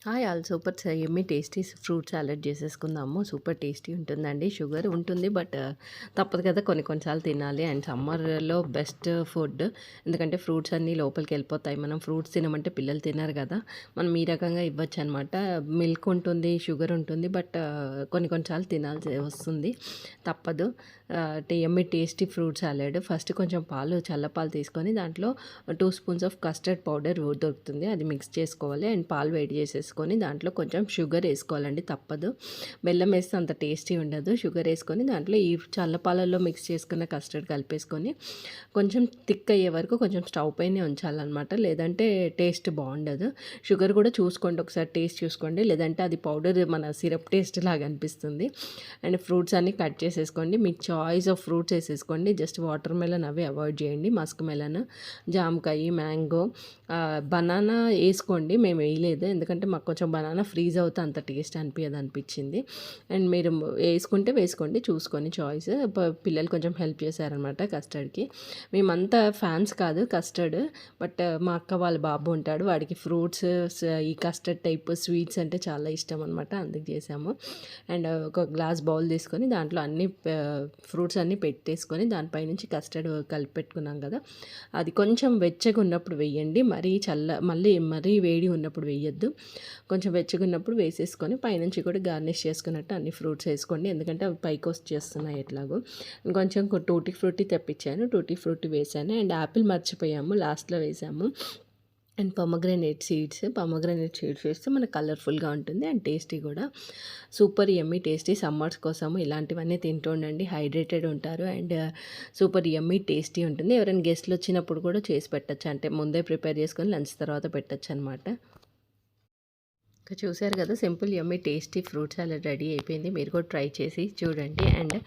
Hi all super yummy tasty fruit salad చేసేసుకుందాము. Super tasty ఉంటుందండి. Sugar ఉంటుంది but తప్పదు కదా, కొన్ని కొన్నిసార్లు తినాలి. అండ్ సమ్మర్లో బెస్ట్ ఫుడ్, ఎందుకంటే ఫ్రూట్స్ అన్నీ లోపలికి వెళ్ళిపోతాయి. మనం ఫ్రూట్స్ తినమంటే పిల్లలు తినరు కదా, మనం ఈ రకంగా ఇవ్వచ్చు అనమాట. మిల్క్ ఉంటుంది, షుగర్ ఉంటుంది, బట్ కొన్ని కొన్నిసార్లు తినాల్సి వస్తుంది, తప్పదు. Yummy tasty fruit salad. First కొంచెం పాలు, చల్ల పాలు తీసుకొని దాంట్లో 2 స్పూన్స్ ఆఫ్ కస్టర్డ్ పౌడర్ దొరుకుతుంది, అది మిక్స్ చేసుకోవాలి. అండ్ పాలు వేడి చేసేసుకొని దాంట్లో కొంచెం షుగర్ వేసుకోవాలండి, తప్పదు. బెల్లం వేస్తే అంత టేస్టీ ఉండదు. షుగర్ వేసుకొని దాంట్లో ఈ చల్ల పాలల్లో మిక్స్ చేసుకున్న కస్టర్డ్ కలిపేసుకొని కొంచెం థిక్ అయ్యే వరకు కొంచెం స్టవ్ పైనే ఉంచాలన్నమాట, లేదంటే టేస్ట్ బాగుండదు. షుగర్ కూడా చూసుకోండి, ఒకసారి టేస్ట్ చూసుకోండి, లేదంటే అది పౌడర్ మన సిరప్ టేస్ట్ లాగా అనిపిస్తుంది. అండ్ ఫ్రూట్స్ అన్నీ కట్ చేసేసుకోండి, మీ చాయిస్ ఆఫ్ ఫ్రూట్స్ వేసేసుకోండి. జస్ట్ వాటర్ మెలన్ అవి అవాయిడ్ చేయండి, మస్క్ మెలన్, జామకాయ, మ్యాంగో, బనానా వేసుకోండి. మేము వేయలేదు, ఎందుకంటే మాకు కొంచెం బనానా ఫ్రీజ్ అవుతే అంత టేస్ట్ అనిపించింది. అండ్ మీరు వేసుకుంటే వేసుకోండి, చూసుకొని చాయిస్. పిల్లలు కొంచెం హెల్ప్ చేశారనమాట కస్టర్డ్కి. మేమంతా ఫ్యాన్స్ కాదు కస్టర్డ్, బట్ మా అక్క వాళ్ళ బాబు ఉంటాడు, వాడికి ఫ్రూట్స్, ఈ కస్టర్డ్ టైప్ స్వీట్స్ అంటే చాలా ఇష్టం అనమాట, అందుకు చేసాము. అండ్ ఒక గ్లాస్ బౌల్ తీసుకొని దాంట్లో అన్ని ఫ్రూట్స్ అన్నీ పెట్టేసుకొని దానిపై నుంచి కస్టర్డ్ కలిపి పెట్టుకున్నాం కదా, అది కొంచెం వెచ్చగా ఉన్నప్పుడు వేయండి, మరీ వేడి ఉన్నప్పుడు వేయొద్దు. కొంచెం వెచ్చగా ఉన్నప్పుడు వేసేసుకొని పైనుంచి కూడా గార్నిష్ చేసుకున్నట్టు అన్ని ఫ్రూట్స్ వేసుకోండి, ఎందుకంటే అవి పైకి వచ్చేస్తున్నాయి ఎట్లాగో. కొంచెం టూటీ ఫ్రూటీ తెప్పించాను, టూటీ ఫ్రూటీ వేసాను. అండ్ యాపిల్ మర్చిపోయాము, లాస్ట్లో వేసాము. అండ్ పొమగ్రనేట్ సీడ్స్ వేస్తే మనకు కలర్ఫుల్గా ఉంటుంది అండ్ టేస్టీ కూడా. Super yummy tasty. సమ్మర్స్ కోసము ఇలాంటివన్నీ తింటూ ఉండండి, హైడ్రేటెడ్ ఉంటారు. అండ్ సూపర్ యమ్మీ టేస్టీ ఉంటుంది. ఎవరైనా గెస్ట్లు వచ్చినప్పుడు కూడా చేసి పెట్టచ్చు, అంటే ముందే ప్రిపేర్ చేసుకొని లంచ్ తర్వాత పెట్టచ్చు అనమాట. ఇంకా చూసారు కదా, simple yummy tasty fruit salad ready అయిపోయింది. మీరు కూడా ట్రై చేసి చూడండి. అండ్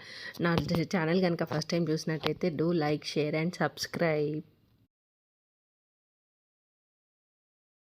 నా ఛానల్ కనుక ఫస్ట్ టైం చూసినట్టయితే do like, share and subscribe.